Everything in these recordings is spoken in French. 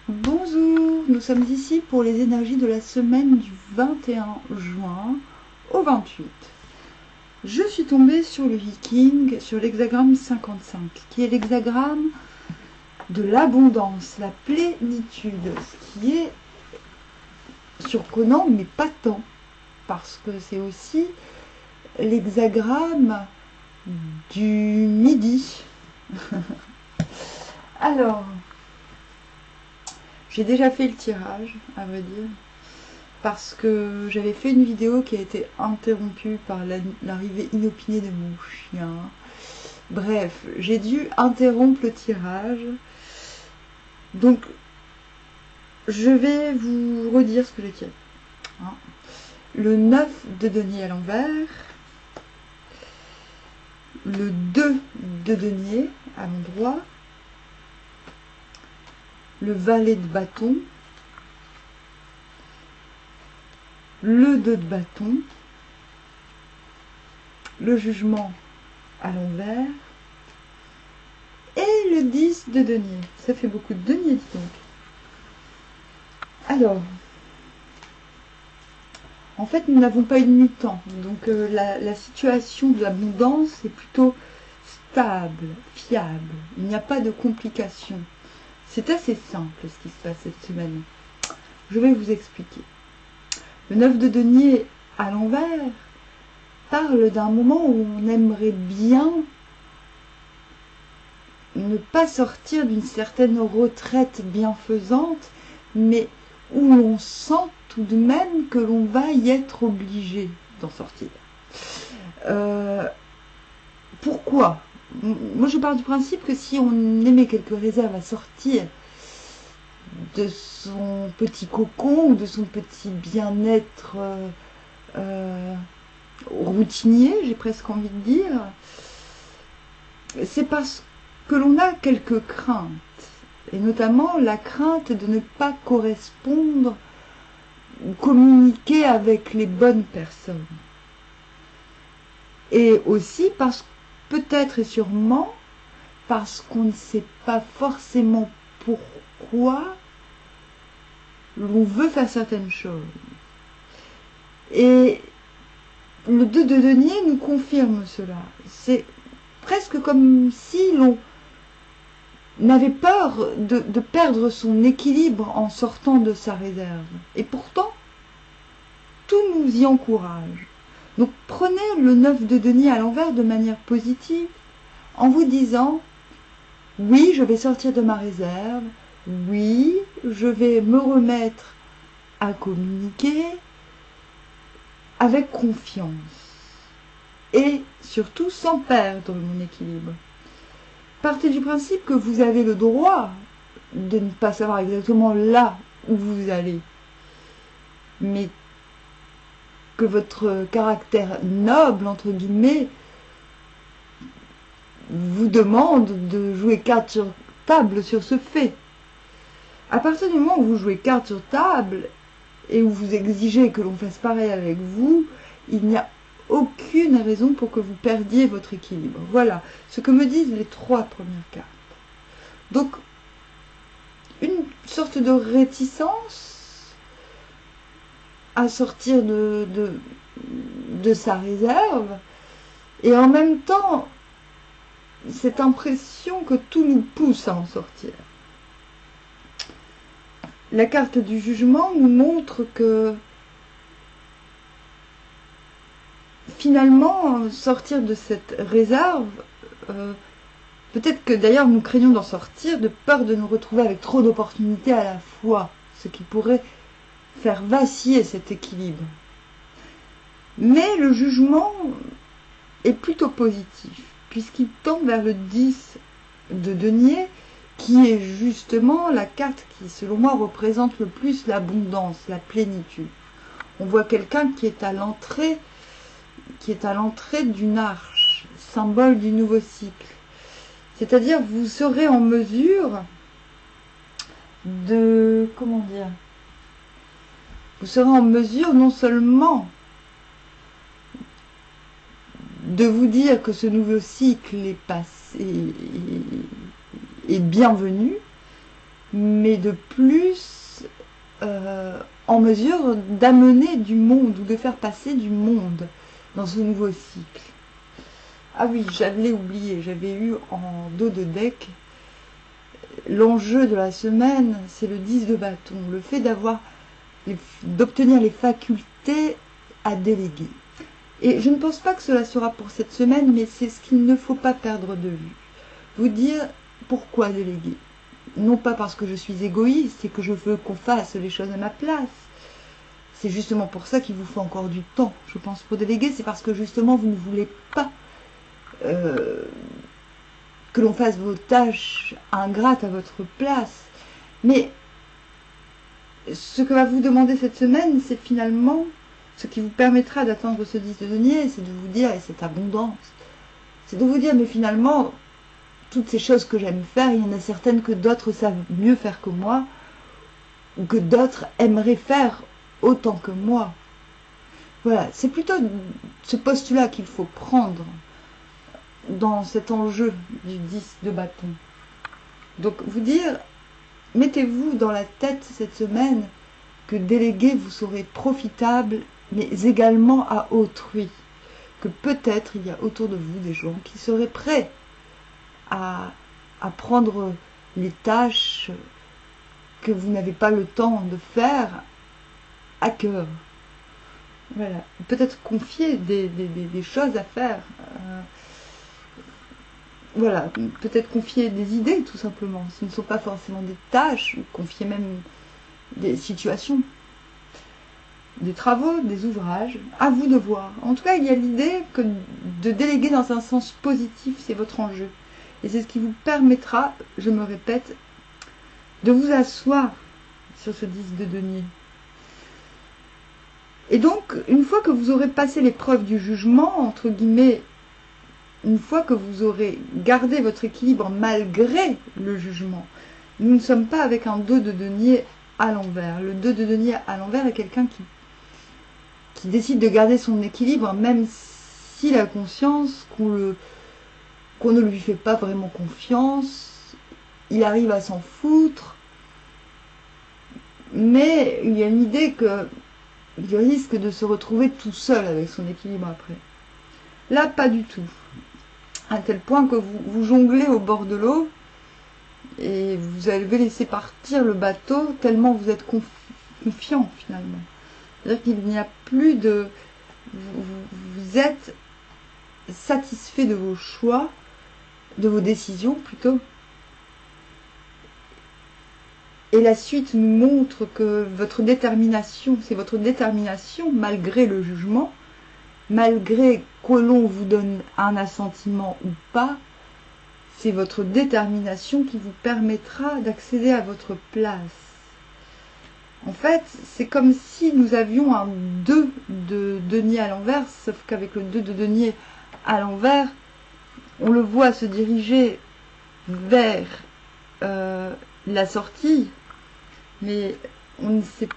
Bonjour, nous sommes ici pour les énergies de la semaine du 21 juin au 28. Je suis tombée sur le Viking, sur l'hexagramme 55, qui est l'hexagramme de l'abondance, la plénitude, ce qui est surprenant mais pas tant, parce que c'est aussi l'hexagramme du midi. Alors, j'ai déjà fait le tirage, à vrai dire, parce que j'avais fait une vidéo qui a été interrompue par l'arrivée inopinée de mon chien. Bref, j'ai dû interrompre le tirage. Donc, je vais vous redire ce que j'ai tiré. Le 9 de denier à l'envers, le 2 de denier à l'endroit, le valet de bâton, le 2 de bâton, le jugement à l'envers et le 10 de denier. Ça fait beaucoup de deniers, dis donc. Alors, en fait, nous n'avons pas eu de mutant. Donc, la situation de l'abondance est plutôt stable, fiable. Il n'y a pas de complications. C'est assez simple ce qui se passe cette semaine. Je vais vous expliquer. Le 9 de denier à l'envers parle d'un moment où on aimerait bien ne pas sortir d'une certaine retraite bienfaisante, mais où on sent tout de même que l'on va y être obligé d'en sortir. Pourquoi ? Moi, je pars du principe que si on émet quelques réserves à sortir de son petit cocon ou de son petit bien-être routinier, j'ai presque envie de dire, c'est parce que l'on a quelques craintes, et notamment la crainte de ne pas correspondre ou communiquer avec les bonnes personnes. Et aussi parce que peut-être et sûrement parce qu'on ne sait pas forcément pourquoi l'on veut faire certaines choses. Et le 2 de denier nous confirme cela. C'est presque comme si l'on n'avait peur de perdre son équilibre en sortant de sa réserve. Et pourtant, tout nous y encourage. Donc prenez le 9 de denier à l'envers de manière positive en vous disant « Oui, je vais sortir de ma réserve. Oui, je vais me remettre à communiquer avec confiance. Et surtout sans perdre mon équilibre. » Partez du principe que vous avez le droit de ne pas savoir exactement là où vous allez, mais que votre caractère noble, entre guillemets, vous demande de jouer carte sur table sur ce fait. À partir du moment où vous jouez carte sur table et où vous exigez que l'on fasse pareil avec vous, il n'y a aucune raison pour que vous perdiez votre équilibre. Voilà ce que me disent les 3 premières cartes. Donc, une sorte de réticence à sortir de sa réserve, et en même temps, cette impression que tout nous pousse à en sortir. La carte du jugement nous montre que finalement, sortir de cette réserve, peut-être que d'ailleurs nous craignons d'en sortir de peur de nous retrouver avec trop d'opportunités à la fois, ce qui pourrait faire vaciller cet équilibre. Mais le jugement est plutôt positif, puisqu'il tend vers le 10 de denier, qui est justement la carte qui, selon moi, représente le plus l'abondance, la plénitude. On voit quelqu'un qui est à l'entrée d'une arche, symbole du nouveau cycle. C'est-à-dire, vous serez en mesure de, vous serez en mesure non seulement de vous dire que ce nouveau cycle est passé, est bienvenu, mais de plus en mesure d'amener du monde ou de faire passer du monde dans ce nouveau cycle. Ah oui, j'avais oublié, j'avais eu en dos de deck l'enjeu de la semaine, c'est le 10 de bâton, le fait d'obtenir les facultés à déléguer. Et je ne pense pas que cela sera pour cette semaine, mais c'est ce qu'il ne faut pas perdre de vue. Vous dire pourquoi déléguer. Non pas parce que je suis égoïste et que je veux qu'on fasse les choses à ma place. C'est justement pour ça qu'il vous faut encore du temps, je pense, pour déléguer. C'est parce que justement vous ne voulez pas que l'on fasse vos tâches ingrates à votre place. Mais ce que va vous demander cette semaine, c'est finalement ce qui vous permettra d'atteindre ce 10 de denier, c'est de vous dire, et cette abondance, c'est de vous dire, mais finalement, toutes ces choses que j'aime faire, il y en a certaines que d'autres savent mieux faire que moi, ou que d'autres aimeraient faire autant que moi. Voilà, c'est plutôt ce postulat qu'il faut prendre dans cet enjeu du 10 de bâton. Donc vous dire, mettez-vous dans la tête cette semaine que déléguer vous serez profitable, mais également à autrui. Que peut-être il y a autour de vous des gens qui seraient prêts à prendre les tâches que vous n'avez pas le temps de faire à cœur. Voilà. Peut-être confier des choses à faire. Voilà, peut-être confier des idées tout simplement. Ce ne sont pas forcément des tâches, confier même des situations, des travaux, des ouvrages. À vous de voir. En tout cas, il y a l'idée que de déléguer dans un sens positif, c'est votre enjeu. Et c'est ce qui vous permettra, je me répète, de vous asseoir sur ce 10 de denier. Et donc, une fois que vous aurez passé l'épreuve du jugement, entre guillemets, une fois que vous aurez gardé votre équilibre malgré le jugement, nous ne sommes pas avec un 2 de denier à l'envers. Le 2 de denier à l'envers est quelqu'un qui décide de garder son équilibre, même s'il a conscience qu'on ne lui fait pas vraiment confiance, il arrive à s'en foutre, mais il y a une idée qu'il risque de se retrouver tout seul avec son équilibre après. Là, pas du tout. À tel point que vous jonglez au bord de l'eau et vous avez laissé partir le bateau tellement vous êtes confiant finalement. C'est-à-dire qu'il n'y a plus de... Vous êtes satisfait de vos choix, de vos décisions plutôt. Et la suite nous montre que votre détermination, c'est votre détermination malgré le jugement, malgré que l'on vous donne un assentiment ou pas, c'est votre détermination qui vous permettra d'accéder à votre place. En fait, c'est comme si nous avions un 2 de denier à l'envers, sauf qu'avec le 2 de denier à l'envers, on le voit se diriger vers la sortie, mais on ne sait,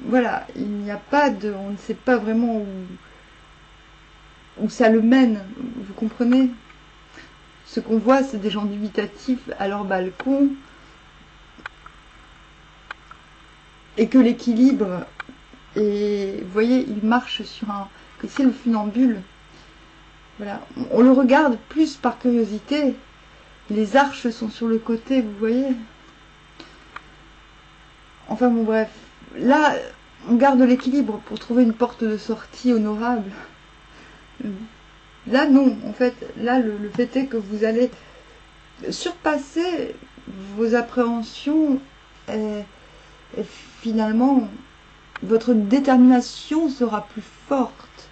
voilà, il n'y a pas de, on ne sait pas vraiment où ça le mène, vous comprenez? Ce qu'on voit, c'est des gens dubitatifs à leur balcon, et que l'équilibre, et vous voyez, il marche sur un, que c'est le funambule, voilà, on le regarde plus par curiosité, les arches sont sur le côté, vous voyez. Enfin bon bref, là on garde l'équilibre pour trouver une porte de sortie honorable. Là non, en fait, là le fait est que vous allez surpasser vos appréhensions et finalement votre détermination sera plus forte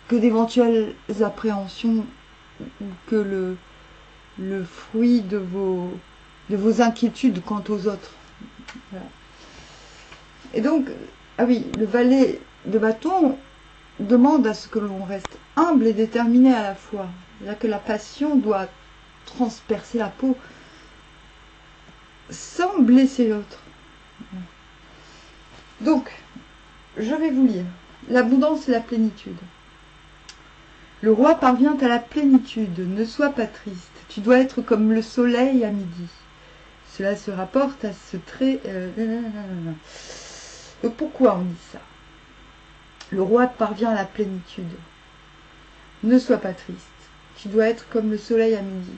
que d'éventuelles appréhensions ou que le fruit de vos inquiétudes quant aux autres. Voilà. Et donc, ah oui, le valet de bâton demande à ce que l'on reste humble et déterminé à la fois. C'est-à-dire que la passion doit transpercer la peau sans blesser l'autre. Donc, je vais vous lire. L'abondance et la plénitude. Le roi parvient à la plénitude, ne sois pas triste. Tu dois être comme le soleil à midi. Cela se rapporte à ce trait. Donc pourquoi on dit ça? Le roi parvient à la plénitude. Ne sois pas triste. Tu dois être comme le soleil à midi.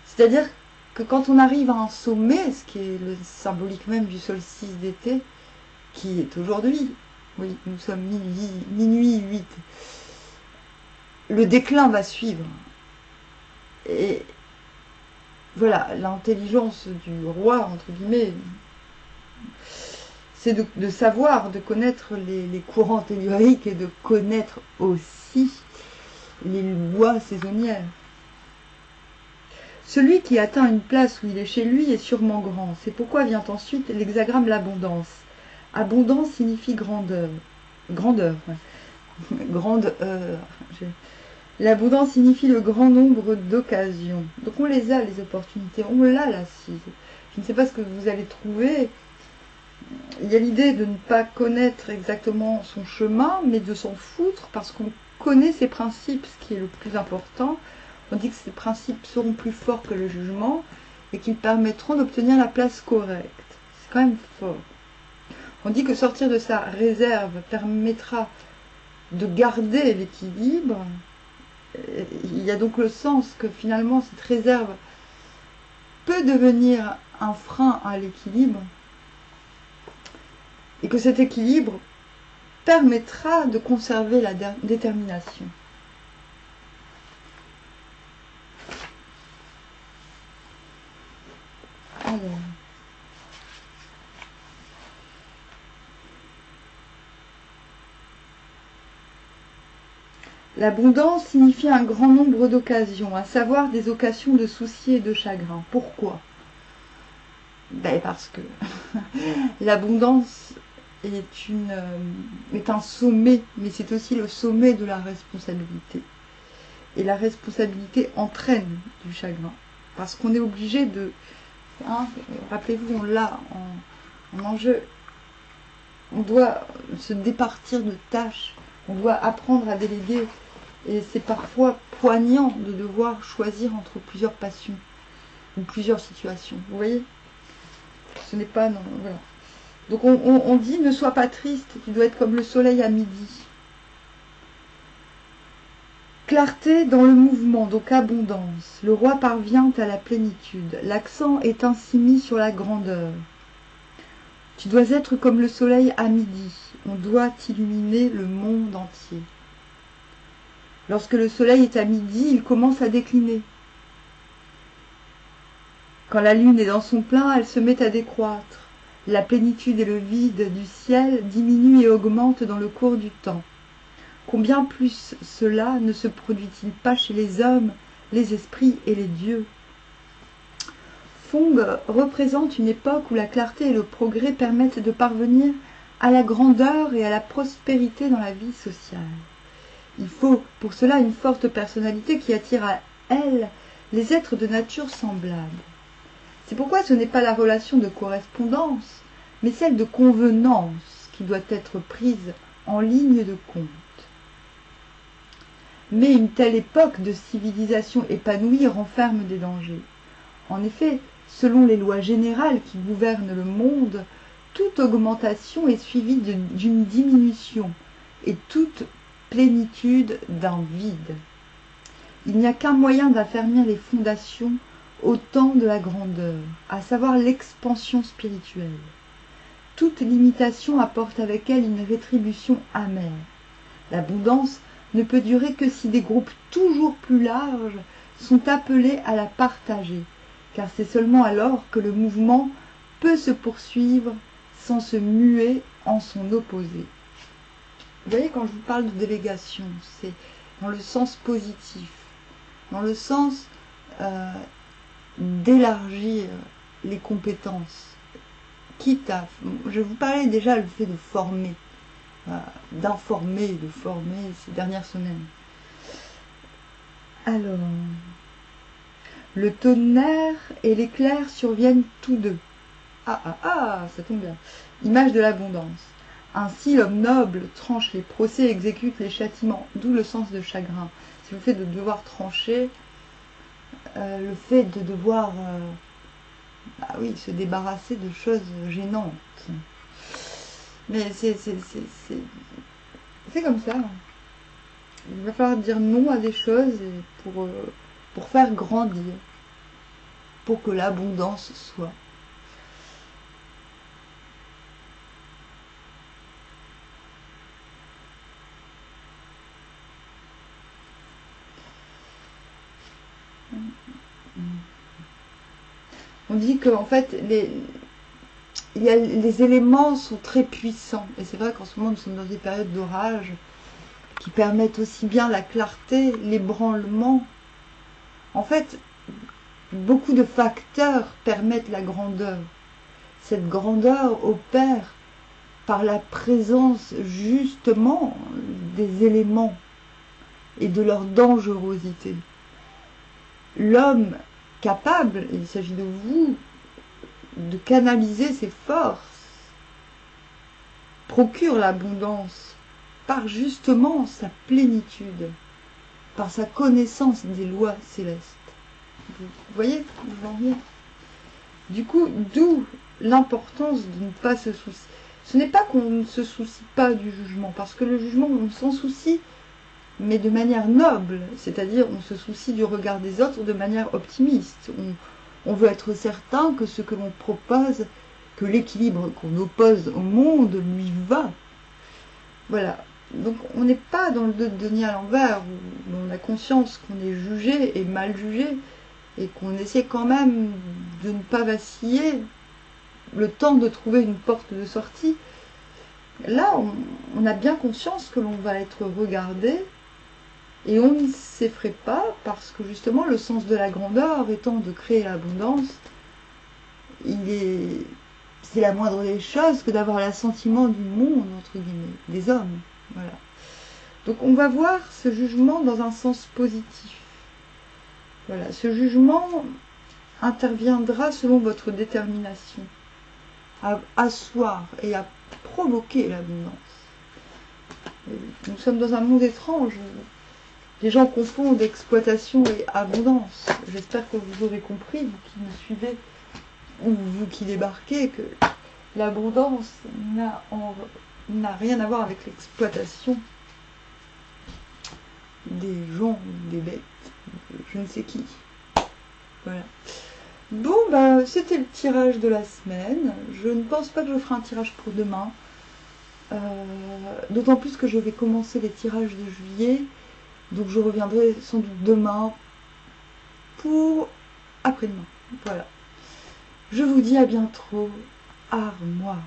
C'est-à-dire que quand on arrive à un sommet, ce qui est le symbolique même du solstice d'été, qui est aujourd'hui, oui, nous sommes minuit 8, le déclin va suivre. Et voilà, l'intelligence du roi, entre guillemets, c'est de savoir, de connaître les courants telluriques et de connaître aussi les lois saisonnières. Celui qui atteint une place où il est chez lui est sûrement grand. C'est pourquoi vient ensuite l'hexagramme l'abondance. Abondance signifie grandeur. Grandeur, ouais. Grandeur. L'abondance signifie le grand nombre d'occasions. Donc on les a, les opportunités. On l'a, l'assise. Je ne sais pas ce que vous allez trouver. Il y a l'idée de ne pas connaître exactement son chemin, mais de s'en foutre parce qu'on connaît ses principes, ce qui est le plus important. On dit que ces principes seront plus forts que le jugement et qu'ils permettront d'obtenir la place correcte. C'est quand même fort. On dit que sortir de sa réserve permettra de garder l'équilibre. Il y a donc le sens que finalement cette réserve peut devenir un frein à l'équilibre et que cet équilibre permettra de conserver la détermination. Alors. L'abondance signifie un grand nombre d'occasions, à savoir des occasions de soucis et de chagrin. Pourquoi? Ben parce que l'abondance est un sommet, mais c'est aussi le sommet de la responsabilité. Et la responsabilité entraîne du chagrin. Parce qu'on est obligé de... Hein, rappelez-vous, on l'a en enjeu. On doit se départir de tâches. On doit apprendre à déléguer. Et c'est parfois poignant de devoir choisir entre plusieurs passions ou plusieurs situations. Vous voyez? Ce n'est pas... Non, voilà. Donc on dit ne sois pas triste, tu dois être comme le soleil à midi. Clarté dans le mouvement, donc abondance. Le roi parvient à la plénitude. L'accent est ainsi mis sur la grandeur. Tu dois être comme le soleil à midi. On doit illuminer le monde entier. Lorsque le soleil est à midi, il commence à décliner. Quand la lune est dans son plein, elle se met à décroître. La plénitude et le vide du ciel diminuent et augmentent dans le cours du temps. Combien plus cela ne se produit-il pas chez les hommes, les esprits et les dieux? Fong représente une époque où la clarté et le progrès permettent de parvenir à la grandeur et à la prospérité dans la vie sociale. Il faut pour cela une forte personnalité qui attire à elle les êtres de nature semblable. C'est pourquoi ce n'est pas la relation de correspondance, mais celle de convenance qui doit être prise en ligne de compte. Mais une telle époque de civilisation épanouie renferme des dangers. En effet, selon les lois générales qui gouvernent le monde, toute augmentation est suivie d'une diminution et toute plénitude d'un vide. Il n'y a qu'un moyen d'affermir les fondations au temps de la grandeur, à savoir l'expansion spirituelle. Toute limitation apporte avec elle une rétribution amère. L'abondance ne peut durer que si des groupes toujours plus larges sont appelés à la partager, car c'est seulement alors que le mouvement peut se poursuivre sans se muer en son opposé. Vous voyez, quand je vous parle de délégation, c'est dans le sens positif, dans le sens d'élargir les compétences, quitte à... Je vous parlais déjà le fait de former, d'informer, de former ces dernières semaines. Alors, le tonnerre et l'éclair surviennent tous deux. Ça tombe bien. Image de l'abondance. Ainsi, l'homme noble tranche les procès et exécute les châtiments, d'où le sens de chagrin. C'est le fait de devoir trancher, le fait de devoir Ah oui, se débarrasser de choses gênantes. Mais c'est comme ça. Il va falloir dire non à des choses pour faire grandir, pour que l'abondance soit. On dit que en fait les éléments sont très puissants, et c'est vrai qu'en ce moment nous sommes dans des périodes d'orage qui permettent aussi bien la clarté, l'ébranlement. En fait, beaucoup de facteurs permettent la grandeur. Cette grandeur opère par la présence justement des éléments et de leur dangerosité. L'homme capable, il s'agit de vous, de canaliser ses forces, procure l'abondance par justement sa plénitude, par sa connaissance des lois célestes. Vous voyez, vous en venez. Du coup, d'où l'importance de ne pas se soucier. Ce n'est pas qu'on ne se soucie pas du jugement, parce que le jugement, on s'en soucie, mais de manière noble, c'est-à-dire on se soucie du regard des autres de manière optimiste. On veut être certain que ce que l'on propose, que l'équilibre qu'on oppose au monde lui va. Voilà. Donc on n'est pas dans le Denis à l'envers, où on a conscience qu'on est jugé et mal jugé, et qu'on essaie quand même de ne pas vaciller, le temps de trouver une porte de sortie. Là, on a bien conscience que l'on va être regardé, et on ne s'effraie pas, parce que justement le sens de la grandeur étant de créer l'abondance, c'est la moindre des choses que d'avoir l'assentiment du monde, entre guillemets, des hommes. Voilà. Donc on va voir ce jugement dans un sens positif. Voilà, ce jugement interviendra selon votre détermination à asseoir et à provoquer l'abondance. Nous sommes dans un monde étrange où les gens confondent exploitation et abondance. J'espère que vous aurez compris, vous qui me suivez, ou vous qui débarquez, que l'abondance n'a rien à voir avec l'exploitation des gens, des bêtes, je ne sais qui. Voilà. Bon, bah, c'était le tirage de la semaine. Je ne pense pas que je ferai un tirage pour demain. D'autant plus que je vais commencer les tirages de juillet. Donc je reviendrai sans doute demain pour après-demain. Voilà. Je vous dis à bientôt. Armoire.